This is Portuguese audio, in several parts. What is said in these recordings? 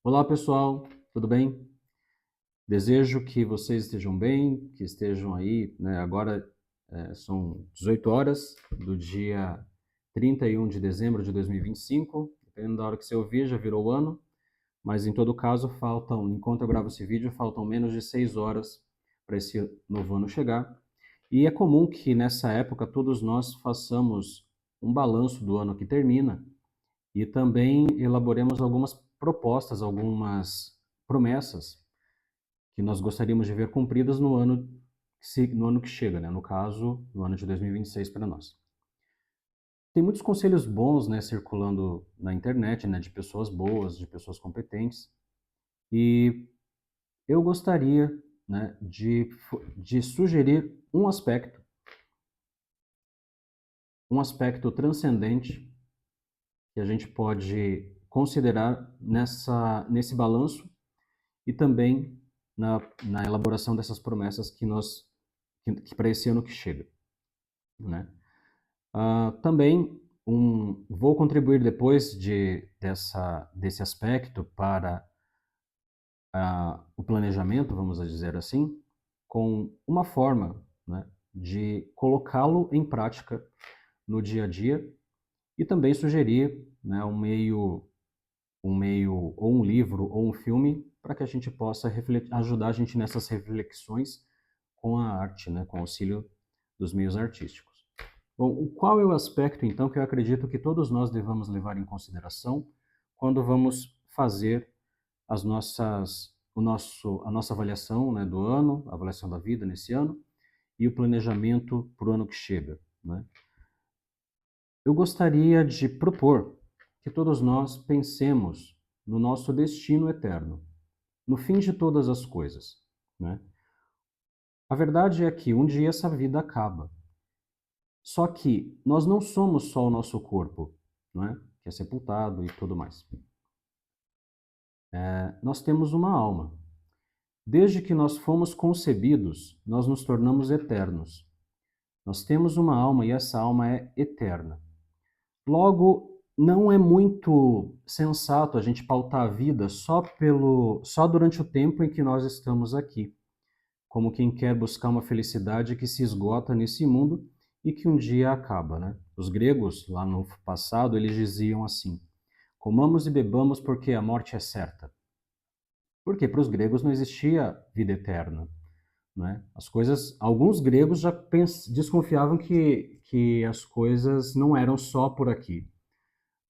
Olá, pessoal, tudo bem? Desejo que vocês estejam bem, que estejam aí, né? Agora são 18 horas do dia 31 de dezembro de 2025. Dependendo da hora que você ouvir, já virou o ano, mas em todo caso, enquanto eu gravo esse vídeo, faltam menos de 6 horas para esse novo ano chegar. E é comum que nessa época todos nós façamos um balanço do ano que termina e também elaboremos algumas propostas, algumas promessas que nós gostaríamos de ver cumpridas no ano que chega, né? No caso, no ano de 2026 para nós. Tem muitos conselhos bons, né, circulando na internet, né, de pessoas boas, de pessoas competentes, e eu gostaria, né, de sugerir um aspecto transcendente que a gente pode considerar nesse balanço e também na elaboração dessas promessas que para esse ano que chega, né? Também vou contribuir depois desse aspecto para o planejamento, vamos dizer assim, com uma forma, né, de colocá-lo em prática no dia a dia e também sugerir, né, um meio ou um livro ou um filme para que a gente possa ajudar a gente nessas reflexões com a arte, né, com o auxílio dos meios artísticos. Bom, qual é o aspecto então que eu acredito que todos nós devamos levar em consideração quando vamos fazer a nossa avaliação, né, do ano, a avaliação da vida nesse ano e o planejamento para o ano que chega, né? Eu gostaria de propor que todos nós pensemos no nosso destino eterno, no fim de todas as coisas, né? A verdade é que um dia essa vida acaba. Só que nós não somos só o nosso corpo, não é? Que é sepultado e tudo mais. Nós temos uma alma. Desde que nós fomos concebidos, nós nos tornamos eternos. Nós temos uma alma e essa alma é eterna. Logo, não é muito sensato a gente pautar a vida só durante o tempo em que nós estamos aqui, como quem quer buscar uma felicidade que se esgota nesse mundo e que um dia acaba, né? Os gregos, lá no passado, eles diziam assim: comamos e bebamos porque a morte é certa. Porque para os gregos não existia vida eterna, né? Alguns gregos já desconfiavam que as coisas não eram só por aqui,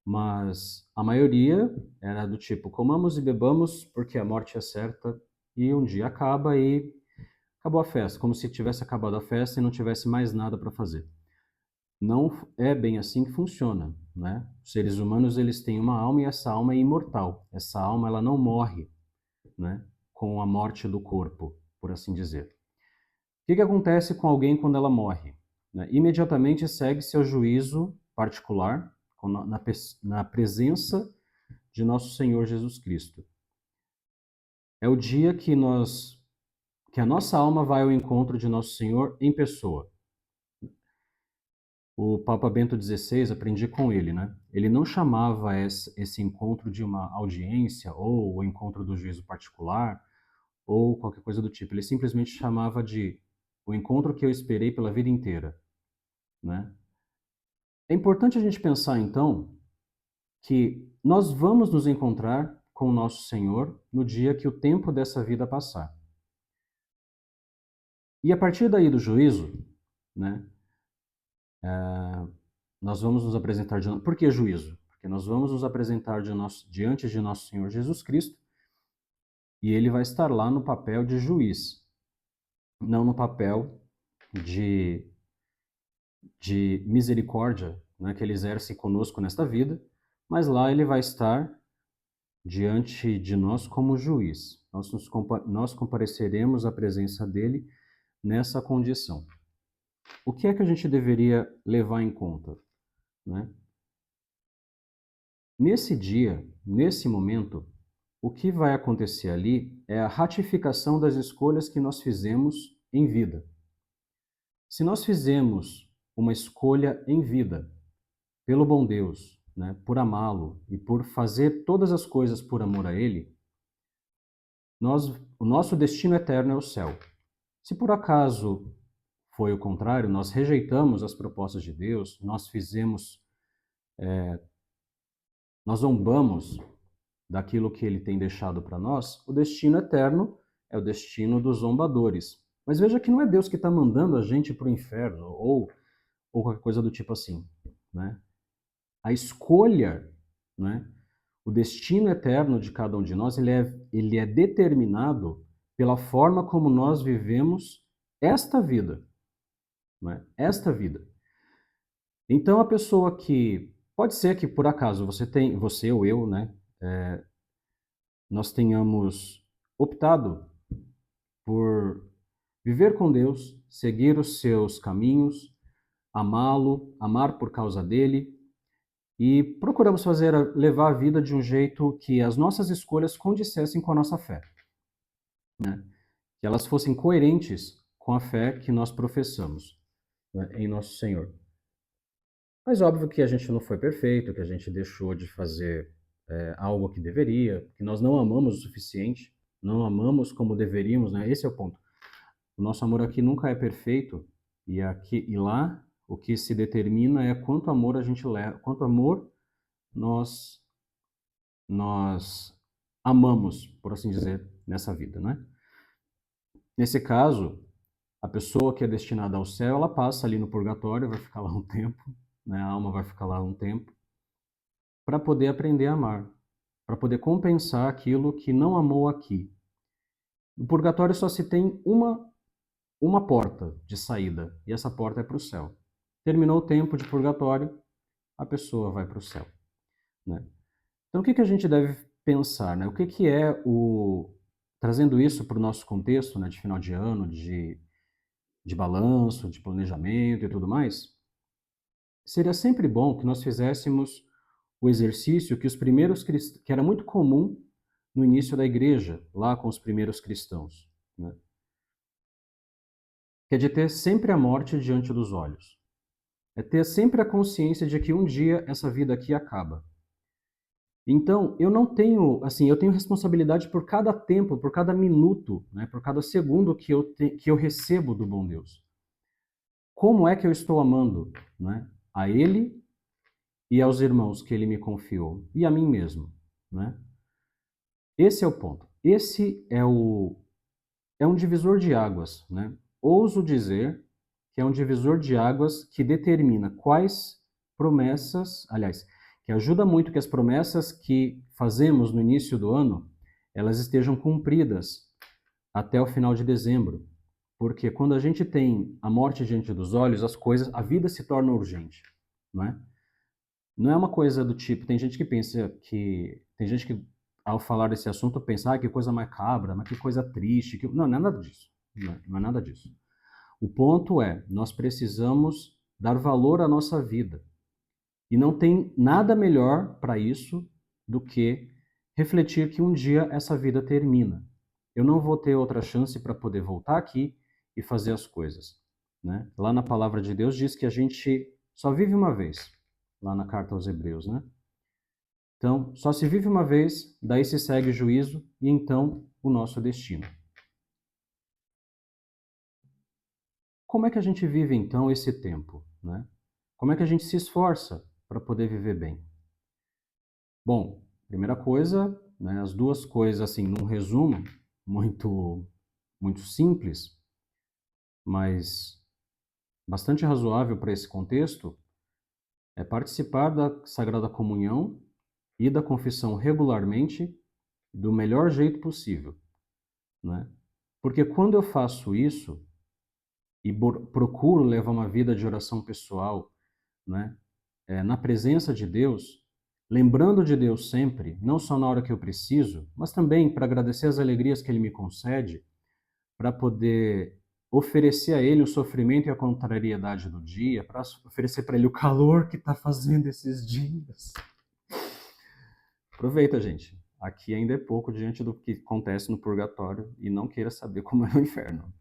mas a maioria era do tipo: comamos e bebamos porque a morte é certa e um dia acaba e acabou a festa, como se tivesse acabado a festa e não tivesse mais nada para fazer. Não é bem assim que funciona, né? Os seres humanos, eles têm uma alma e essa alma é imortal. Essa alma, ela não morre, né, com a morte do corpo, por assim dizer. O que acontece com alguém quando ela morre? Né? Imediatamente segue-se ao juízo particular na presença de nosso Senhor Jesus Cristo. É o dia que a nossa alma vai ao encontro de nosso Senhor em pessoa. O Papa Bento XVI, aprendi com ele, né? Ele não chamava esse encontro de uma audiência ou o encontro do juízo particular ou qualquer coisa do tipo. Ele simplesmente chamava de o encontro que eu esperei pela vida inteira, né? É importante a gente pensar, então, que nós vamos nos encontrar com o nosso Senhor no dia que o tempo dessa vida passar. E a partir daí do juízo, né, nós vamos nos apresentar de novo. Por que juízo? Porque nós vamos nos apresentar diante de nosso Senhor Jesus Cristo e ele vai estar lá no papel de juiz, não no papel de, de misericórdia, né, que ele exerce conosco nesta vida, mas lá ele vai estar diante de nós como juiz. Nós compareceremos à presença dele nessa condição. O que é que a gente deveria levar em conta, né? Nesse dia, nesse momento, o que vai acontecer ali é a ratificação das escolhas que nós fizemos em vida. Se nós fizemos uma escolha em vida, pelo bom Deus, né, por amá-lo e por fazer todas as coisas por amor a Ele, o nosso destino eterno é o céu. Se por acaso foi o contrário, nós rejeitamos as propostas de Deus, nós zombamos daquilo que ele tem deixado para nós, o destino eterno é o destino dos zombadores. Mas veja que não é Deus que está mandando a gente para o inferno ou qualquer coisa do tipo assim, né? A escolha, né? O destino eterno de cada um de nós, ele é determinado pela forma como nós vivemos esta vida, né? Esta vida. Então a pessoa que pode ser que por acaso você ou eu, né? Nós tenhamos optado por viver com Deus, seguir os seus caminhos, amá-lo, amar por causa dele, e procuramos levar a vida de um jeito que as nossas escolhas condissessem com a nossa fé, né? Que elas fossem coerentes com a fé que nós professamos, né, em nosso Senhor. Mas óbvio que a gente não foi perfeito, que a gente deixou de fazer algo que deveria, que nós não amamos o suficiente, não amamos como deveríamos, né? Esse é o ponto. O nosso amor aqui nunca é perfeito e lá o que se determina é quanto amor a gente leva, quanto amor nós nós amamos, por assim dizer, nessa vida, né? Nesse caso, a pessoa que é destinada ao céu, ela passa ali no purgatório, vai ficar lá um tempo, né? A alma vai ficar lá um tempo para poder aprender a amar, para poder compensar aquilo que não amou aqui. No purgatório só se tem uma porta de saída, e essa porta é para o céu. Terminou o tempo de purgatório, a pessoa vai para o céu, né? Então, o que a gente deve pensar, né? O que é trazendo isso para o nosso contexto, né, de final de ano, de balanço, de planejamento e tudo mais, seria sempre bom que nós fizéssemos o exercício que que era muito comum no início da igreja, lá com os primeiros cristãos, né? Que é de ter sempre a morte diante dos olhos. É ter sempre a consciência de que um dia essa vida aqui acaba. Então, eu não tenho, assim, eu tenho responsabilidade por cada tempo, por cada minuto, né, por cada segundo que eu recebo do bom Deus. Como é que eu estou amando, né, a Ele e aos irmãos que Ele me confiou, e a mim mesmo, né? Esse é o ponto. É um divisor de águas, né? Ouso dizer que é um divisor de águas que determina quais promessas, aliás, que ajuda muito que as promessas que fazemos no início do ano, elas estejam cumpridas até o final de dezembro. Porque quando a gente tem a morte diante dos olhos, a vida se torna urgente, não é? Não é uma coisa do tipo, tem gente que ao falar desse assunto pensa, que coisa macabra, mas que coisa triste, não é nada disso, não é nada disso. O ponto é, nós precisamos dar valor à nossa vida. E não tem nada melhor para isso do que refletir que um dia essa vida termina. Eu não vou ter outra chance para poder voltar aqui e fazer as coisas, né? Lá na palavra de Deus diz que a gente só vive uma vez, lá na carta aos Hebreus, né? Então, só se vive uma vez, daí se segue o juízo e então o nosso destino. Como é que a gente vive então esse tempo, né? Como é que a gente se esforça para poder viver bem? Bom, primeira coisa, né, as duas coisas assim, num resumo muito simples, mas bastante razoável para esse contexto, é participar da Sagrada Comunhão e da confissão regularmente do melhor jeito possível, né? Porque quando eu faço isso e procuro levar uma vida de oração pessoal, né, na presença de Deus, lembrando de Deus sempre, não só na hora que eu preciso, mas também para agradecer as alegrias que Ele me concede, para poder oferecer a Ele o sofrimento e a contrariedade do dia, para oferecer para Ele o calor que está fazendo esses dias. Aproveita, gente. Aqui ainda é pouco diante do que acontece no purgatório e não queira saber como é no inferno.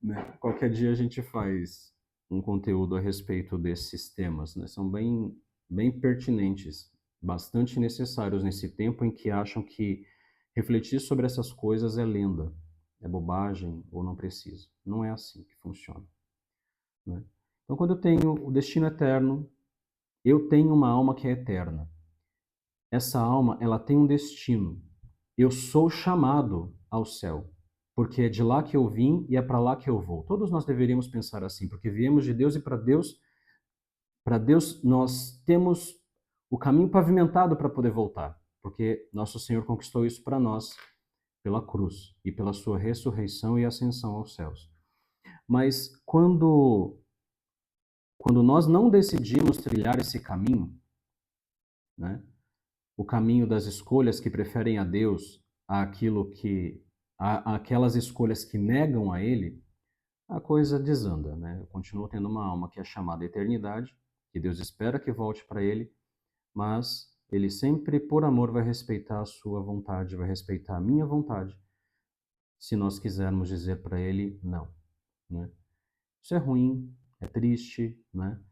Né? Qualquer dia a gente faz um conteúdo a respeito desses temas, né? São bem pertinentes, bastante necessários nesse tempo em que acham que refletir sobre essas coisas é lenda, é bobagem ou não precisa. Não é assim que funciona, né? Então, quando eu tenho o destino eterno, eu tenho uma alma que é eterna. Essa alma, ela tem um destino. Eu sou chamado ao céu, porque é de lá que eu vim e é para lá que eu vou. Todos nós deveríamos pensar assim, porque viemos de Deus e para Deus nós temos o caminho pavimentado para poder voltar, porque nosso Senhor conquistou isso para nós pela cruz e pela sua ressurreição e ascensão aos céus. Mas quando nós não decidimos trilhar esse caminho, né, o caminho das escolhas que preferem a Deus aquelas escolhas que negam a Ele, a coisa desanda, né? Eu continuo tendo uma alma que é chamada eternidade, que Deus espera que volte para Ele, mas Ele sempre, por amor, vai respeitar a sua vontade, vai respeitar a minha vontade, se nós quisermos dizer para Ele não, né? Isso é ruim, é triste, né?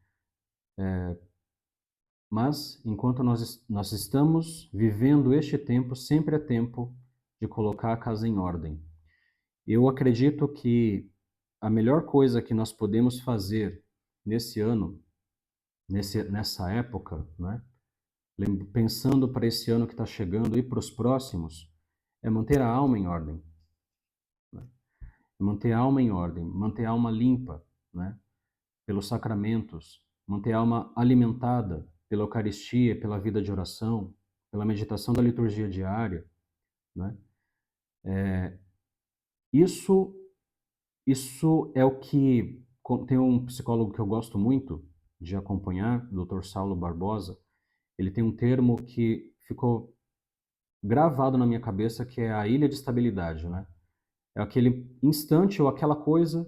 Mas, enquanto nós estamos vivendo este tempo, sempre é tempo de colocar a casa em ordem. Eu acredito que a melhor coisa que nós podemos fazer nesse ano, nessa época, né? Pensando para esse ano que está chegando e para os próximos, é manter a alma em ordem, né? Manter a alma em ordem, manter a alma limpa, né? Pelos sacramentos, manter a alma alimentada pela Eucaristia, pela vida de oração, pela meditação da liturgia diária, né? Isso, isso é o que tem um psicólogo que eu gosto muito de acompanhar, o Dr. Saulo Barbosa. Ele tem um termo que ficou gravado na minha cabeça que é a ilha de estabilidade, né? É aquele instante ou aquela coisa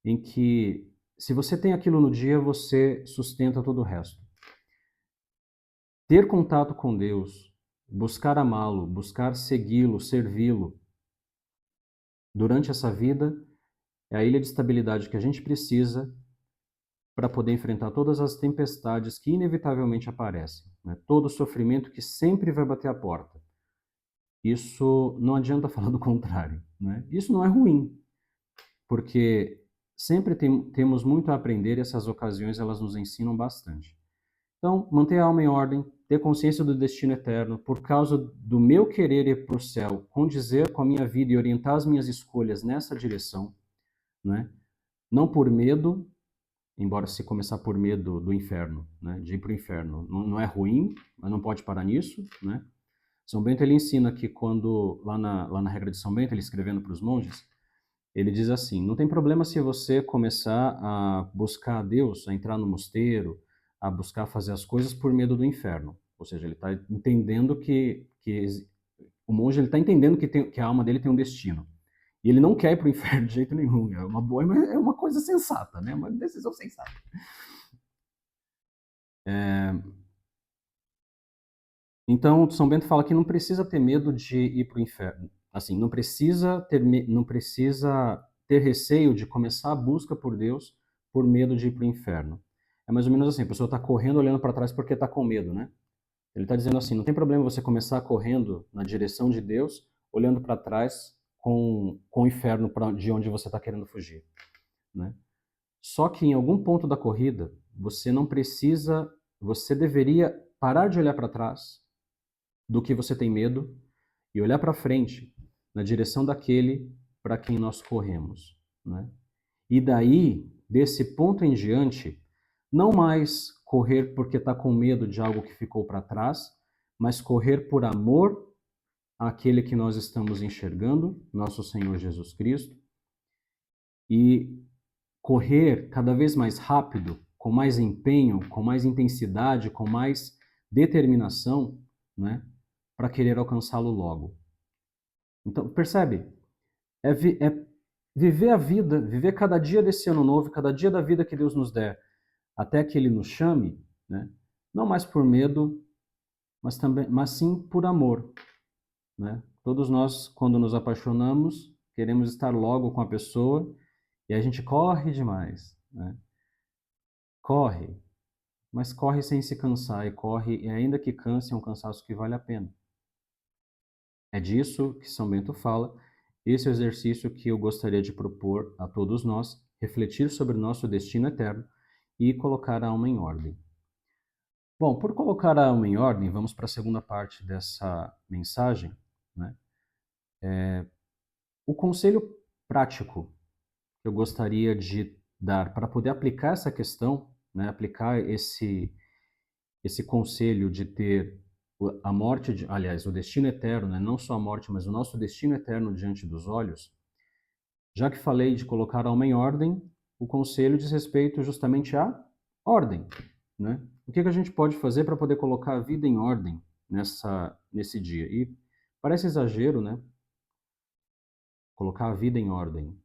em que, se você tem aquilo no dia, você sustenta todo o resto. Ter contato com Deus, buscar amá-lo, buscar segui-lo, servi-lo durante essa vida é a ilha de estabilidade que a gente precisa para poder enfrentar todas as tempestades que inevitavelmente aparecem, né? Todo o sofrimento que sempre vai bater a porta. Isso não adianta falar do contrário, né? Isso não é ruim, porque sempre temos muito a aprender e essas ocasiões elas nos ensinam bastante. Então, manter a alma em ordem, ter consciência do destino eterno, por causa do meu querer ir para o céu, condizer com a minha vida e orientar as minhas escolhas nessa direção, né? Não por medo, embora se começar por medo do inferno, né? De ir para o inferno. Não é ruim, mas não pode parar nisso, né? São Bento ele ensina que quando, lá na regra de São Bento, ele escrevendo para os monges, ele diz assim: não tem problema se você começar a buscar a Deus, a entrar no mosteiro, a buscar fazer as coisas por medo do inferno. Ou seja, ele está entendendo que o monge ele está entendendo que a alma dele tem um destino. E ele não quer ir para o inferno de jeito nenhum. É uma boa, é uma coisa sensata, né? Uma decisão sensata. Então, São Bento fala que não precisa ter medo de ir para o inferno. Assim, não precisa ter receio de começar a busca por Deus por medo de ir para o inferno. É mais ou menos assim, a pessoa está correndo olhando para trás porque está com medo, né? Ele está dizendo assim, não tem problema você começar correndo na direção de Deus, olhando para trás com o inferno de onde você está querendo fugir, né? Só que em algum ponto da corrida, você deveria parar de olhar para trás do que você tem medo e olhar para frente, na direção daquele para quem nós corremos, né? E daí, desse ponto em diante, não mais correr porque está com medo de algo que ficou para trás, mas correr por amor àquele que nós estamos enxergando, nosso Senhor Jesus Cristo, e correr cada vez mais rápido, com mais empenho, com mais intensidade, com mais determinação, né, para querer alcançá-lo logo. Então, percebe? É viver a vida, viver cada dia desse ano novo, cada dia da vida que Deus nos der, até que Ele nos chame, né? Não mais por medo, mas sim por amor, né? Todos nós, quando nos apaixonamos, queremos estar logo com a pessoa e a gente corre demais, né? Corre, mas corre sem se cansar e corre, e ainda que canse, é um cansaço que vale a pena. É disso que São Bento fala. Esse é o exercício que eu gostaria de propor a todos nós, refletir sobre o nosso destino eterno e colocar a alma em ordem. Bom, por colocar a alma em ordem, vamos para a segunda parte dessa mensagem, né? O conselho prático que eu gostaria de dar para poder aplicar essa questão, né? Aplicar esse conselho de ter a morte, aliás, o destino eterno, né? Não só a morte, mas o nosso destino eterno diante dos olhos. Já que falei de colocar a alma em ordem, o conselho diz respeito justamente à ordem, né? O que a gente pode fazer para poder colocar a vida em ordem nesse dia? E parece exagero, né? Colocar a vida em ordem.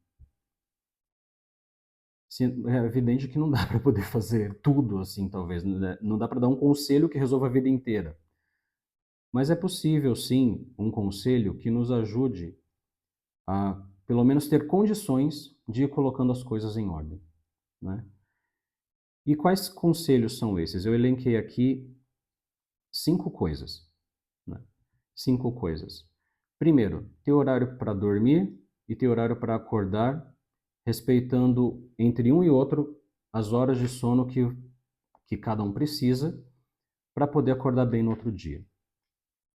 É evidente que não dá para poder fazer tudo assim, talvez. Não dá para dar um conselho que resolva a vida inteira. Mas é possível, sim, um conselho que nos ajude a, pelo menos, ter condições de ir colocando as coisas em ordem, né? E quais conselhos são esses? Eu elenquei aqui 5 coisas, né? 5 coisas. Primeiro, ter horário para dormir e ter horário para acordar, respeitando entre um e outro as horas de sono que cada um precisa para poder acordar bem no outro dia.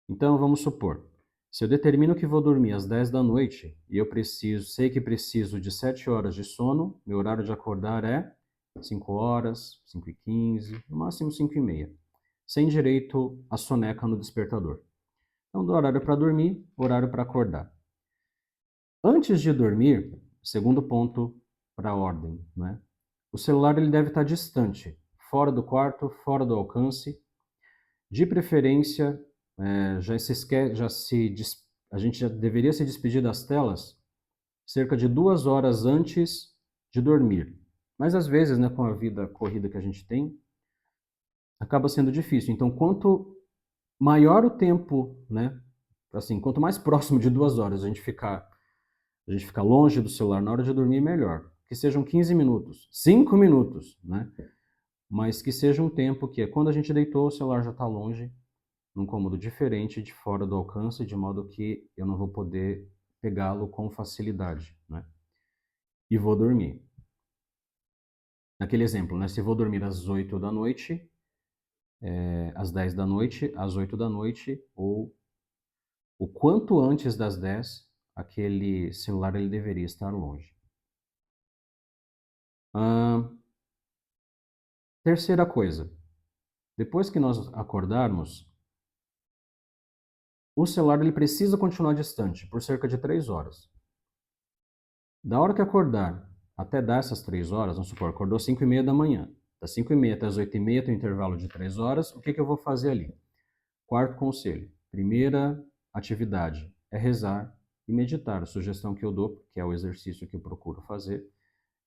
Então, vamos supor, se eu determino que vou dormir às 10 da noite e eu sei que preciso de 7 horas de sono, meu horário de acordar é 5 horas, 5h15, no máximo 5h30, sem direito à soneca no despertador. Então, do horário para dormir, horário para acordar. Antes de dormir, segundo ponto para a ordem, né? O celular ele deve estar distante, fora do quarto, fora do alcance. De preferência, a gente já deveria se despedir das telas cerca de 2 horas antes de dormir. Mas às vezes, né, com a vida corrida que a gente tem, acaba sendo difícil. Então, quanto maior o tempo, né, assim, quanto mais próximo de 2 horas a gente ficar longe do celular na hora de dormir, melhor. Que sejam 15 minutos, 5 minutos, né? Mas que seja um tempo que é quando a gente deitou, o celular já está longe, num cômodo diferente, de fora do alcance, de modo que eu não vou poder pegá-lo com facilidade, né? E vou dormir. Naquele exemplo, né? Se vou dormir às 8 da noite, às 10 da noite, às 8 da noite, ou o quanto antes das 10, aquele celular ele deveria estar longe. Terceira coisa, depois que nós acordarmos, o celular ele precisa continuar distante por cerca de 3 horas. Da hora que acordar até dar essas 3 horas, vamos supor, acordou 5h30 da manhã, das 5h30 até as 8h30 tem um intervalo de 3 horas, o que eu vou fazer ali? Quarto conselho, primeira atividade é rezar e meditar. A sugestão que eu dou, que é o exercício que eu procuro fazer,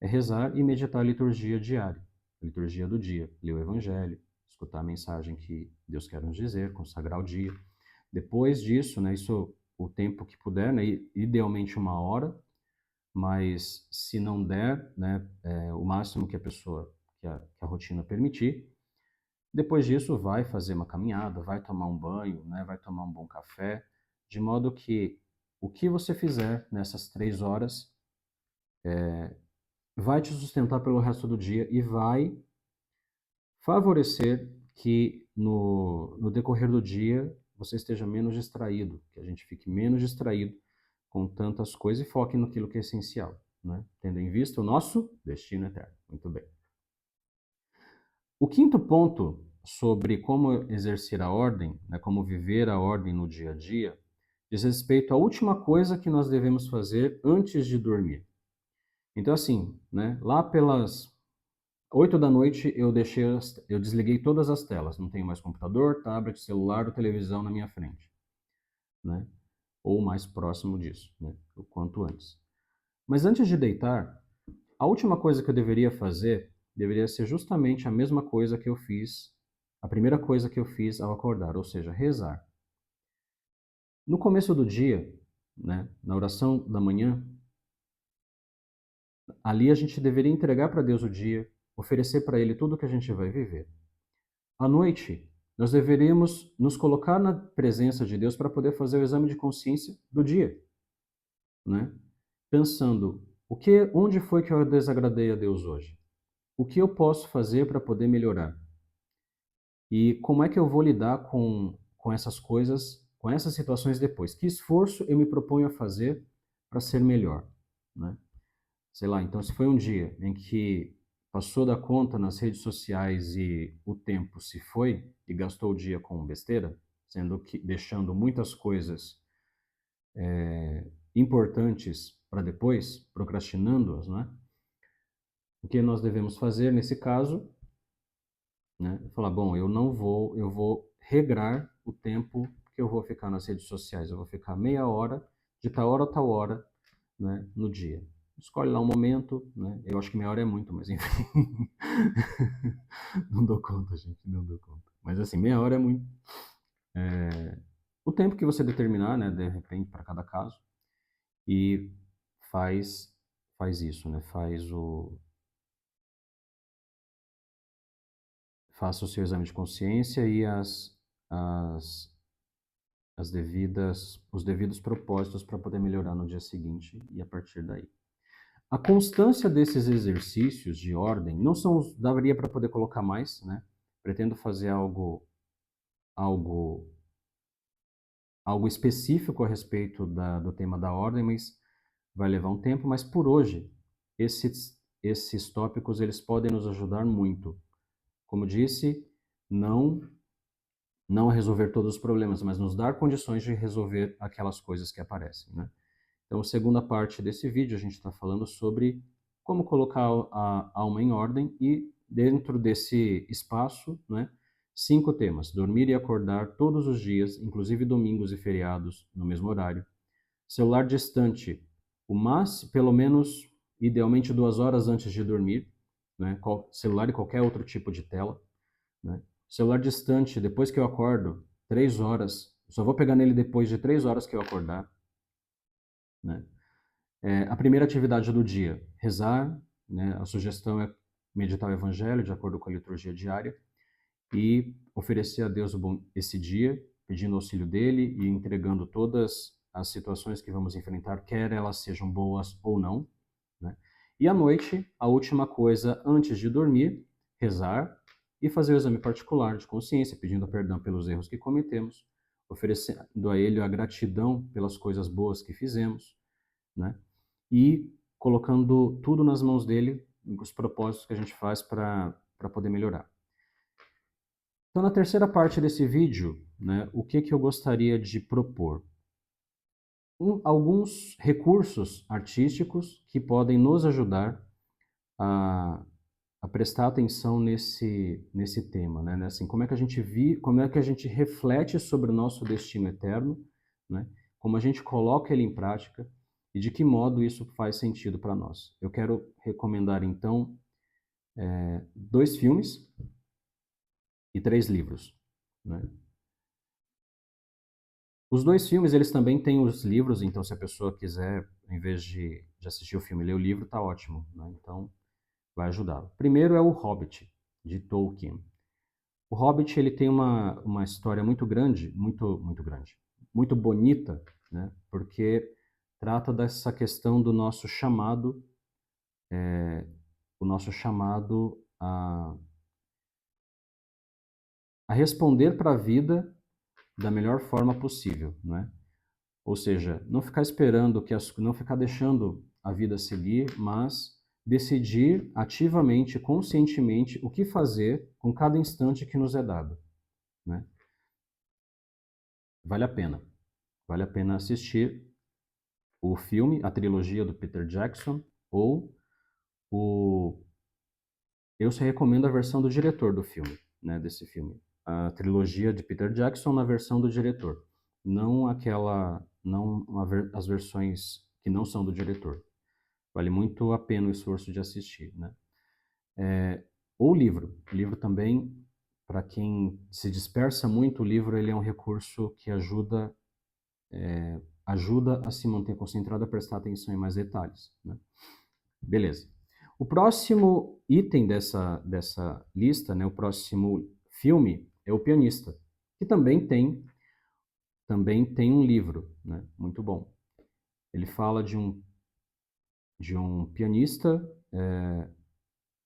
é rezar e meditar a liturgia diária, a liturgia do dia, ler o evangelho, escutar a mensagem que Deus quer nos dizer, consagrar o dia. Depois disso, né, isso o tempo que puder, né, idealmente 1 hora, mas se não der, né, o máximo que que a rotina permitir, depois disso vai fazer uma caminhada, vai tomar um banho, né, vai tomar um bom café, de modo que o que você fizer nessas 3 horas vai te sustentar pelo resto do dia e vai favorecer que no decorrer do dia você esteja menos distraído, que a gente fique menos distraído com tantas coisas e foque naquilo que é essencial, né? Tendo em vista o nosso destino eterno. Muito bem. O quinto ponto sobre como exercer a ordem, né, como viver a ordem no dia a dia, diz respeito à última coisa que nós devemos fazer antes de dormir. Então, assim, né, lá pelas 8 da noite eu desliguei todas as telas, não tenho mais computador, tablet, celular ou televisão na minha frente, né? Ou mais próximo disso, né? O quanto antes. Mas antes de deitar, a última coisa que eu deveria fazer deveria ser justamente a mesma coisa que eu fiz, a primeira coisa que eu fiz ao acordar, ou seja, rezar. No começo do dia, né, na oração da manhã, ali a gente deveria entregar para Deus o dia, oferecer para Ele tudo que a gente vai viver. À noite, nós deveríamos nos colocar na presença de Deus para poder fazer o exame de consciência do dia, né? Pensando, onde foi que eu desagradei a Deus hoje? O que eu posso fazer para poder melhorar? E como é que eu vou lidar com essas coisas, com essas situações depois? Que esforço eu me proponho a fazer para ser melhor, né? Sei lá, então se foi um dia em que passou da conta nas redes sociais e o tempo se foi e gastou o dia com besteira, sendo que deixando muitas coisas importantes para depois, procrastinando-as, né? O que nós devemos fazer nesse caso, né? Falar, bom, eu vou regrar o tempo que eu vou ficar nas redes sociais. Eu vou ficar meia hora, de tal hora a tal hora, né, no dia. Escolhe lá um momento, né? Eu acho que meia hora é muito, mas enfim. Não dou conta, gente, não dou conta. Mas assim, meia hora é muito. O tempo que você determinar, né, de repente, para cada caso, e faz, faz isso, né? Faça o seu exame de consciência e as, os devidos propósitos para poder melhorar no dia seguinte e a partir daí. A constância desses exercícios de ordem não são, daria para poder colocar mais, né? Pretendo fazer algo, algo específico a respeito do tema da ordem, mas vai levar um tempo. Mas por hoje, esses tópicos eles podem nos ajudar muito. Como disse, não resolver todos os problemas, mas nos dar condições de resolver aquelas coisas que aparecem, né? Então, a segunda parte desse vídeo, a gente está falando sobre como colocar a alma em ordem e, dentro desse espaço, né, 5 temas. Dormir e acordar todos os dias, inclusive domingos e feriados, no mesmo horário. Celular distante, pelo menos, idealmente 2 horas antes de dormir, né, celular e qualquer outro tipo de tela, né. Celular distante, depois que eu acordo, 3 horas, só vou pegar nele depois de 3 horas que eu acordar, né. A primeira atividade do dia, rezar, né? A sugestão é meditar o Evangelho de acordo com a liturgia diária e oferecer a Deus esse dia, pedindo auxílio dele e entregando todas as situações que vamos enfrentar, quer elas sejam boas ou não, né? E à noite, a última coisa antes de dormir, rezar e fazer o exame particular de consciência, pedindo perdão pelos erros que cometemos, oferecendo a ele a gratidão pelas coisas boas que fizemos, né? E colocando tudo nas mãos dele, os propósitos que a gente faz para poder melhorar. Então, na terceira parte desse vídeo, né, o que eu gostaria de propor? Alguns recursos artísticos que podem nos ajudar a prestar atenção nesse tema, né? Assim, como é que a gente como é que a gente reflete sobre o nosso destino eterno, né? Como a gente coloca ele em prática e de que modo isso faz sentido para nós. Eu quero recomendar, então, 2 filmes e 3 livros, né? Os 2 filmes, eles também têm os livros, então se a pessoa quiser, em vez de assistir o filme, ler o livro, tá ótimo, né? Então, vai ajudá-lo. Primeiro é o Hobbit, de Tolkien. O Hobbit, ele tem uma história muito grande, muito grande, muito bonita, né? Porque trata dessa questão do nosso chamado, o nosso chamado a responder para a vida da melhor forma possível, né? Ou seja, não ficar esperando não ficar deixando a vida seguir, mas decidir ativamente, conscientemente o que fazer com cada instante que nos é dado, né? Vale a pena. Vale a pena assistir o filme, a trilogia do Peter Jackson, ou o... Eu só recomendo a versão do diretor do filme, né, desse filme. A trilogia de Peter Jackson na versão do diretor. Não as versões que não são do diretor. Vale muito a pena o esforço de assistir, né? Ou o livro. O livro também, para quem se dispersa muito, o livro ele é um recurso que ajuda a se manter concentrado, a prestar atenção em mais detalhes, né? Beleza. O próximo item dessa lista, né, o próximo filme é O Pianista, que também tem um livro, né, muito bom. Ele fala de um pianista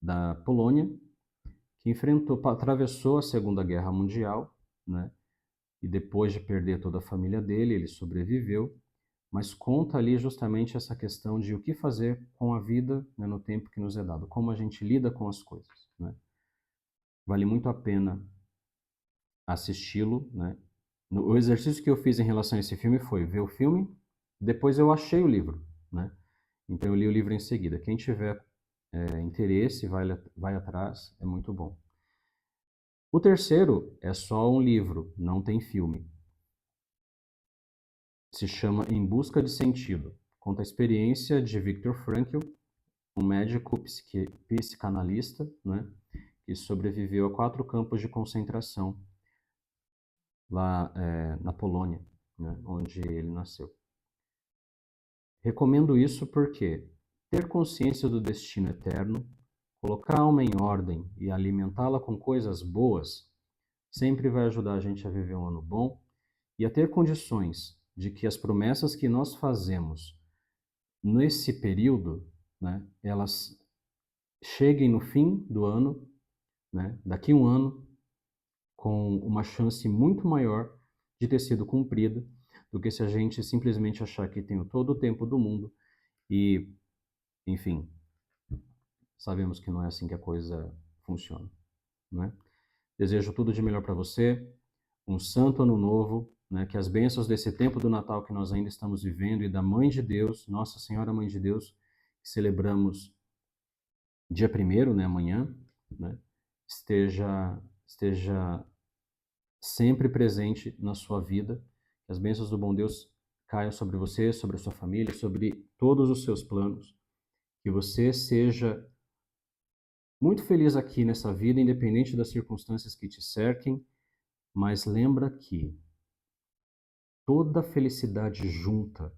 da Polônia que atravessou a Segunda Guerra Mundial, né, e depois de perder toda a família dele, ele sobreviveu, mas conta ali justamente essa questão de o que fazer com a vida, né, no tempo que nos é dado, como a gente lida com as coisas, né? Vale muito a pena assisti-lo, né? O exercício que eu fiz em relação a esse filme foi ver o filme, depois eu achei o livro, né? Então eu li o livro em seguida. Quem tiver interesse, vai atrás, é muito bom. O terceiro é só um livro, não tem filme. Se chama Em Busca de Sentido. Conta a experiência de Viktor Frankl, um médico psicanalista, né, que sobreviveu a 4 campos de concentração lá na Polônia, né, onde ele nasceu. Recomendo isso porque ter consciência do destino eterno, colocar a alma em ordem e alimentá-la com coisas boas, sempre vai ajudar a gente a viver um ano bom e a ter condições de que as promessas que nós fazemos nesse período, né, elas cheguem no fim do ano, né, daqui a um ano, com uma chance muito maior de ter sido cumprida do que se a gente simplesmente achar que tem todo o tempo do mundo e, enfim, sabemos que não é assim que a coisa funciona, né? Desejo tudo de melhor para você, um santo ano novo, né? Que as bênçãos desse tempo do Natal que nós ainda estamos vivendo e da Mãe de Deus, Nossa Senhora Mãe de Deus, que celebramos dia 1º, né, amanhã, né, esteja sempre presente na sua vida, que as bênçãos do bom Deus caiam sobre você, sobre a sua família, sobre todos os seus planos, que você seja muito feliz aqui nessa vida, independente das circunstâncias que te cerquem, mas lembra que toda felicidade junta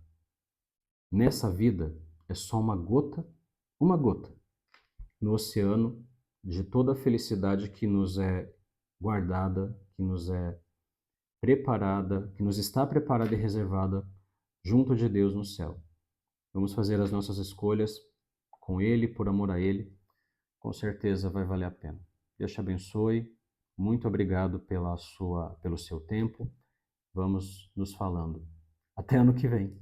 nessa vida é só uma gota no oceano de toda a felicidade que nos é guardada, que nos é preparada, que nos está preparada e reservada junto de Deus no céu. Vamos fazer as nossas escolhas com Ele, por amor a Ele. Com certeza vai valer a pena. Deus te abençoe. Muito obrigado pelo seu tempo. Vamos nos falando. Até ano que vem.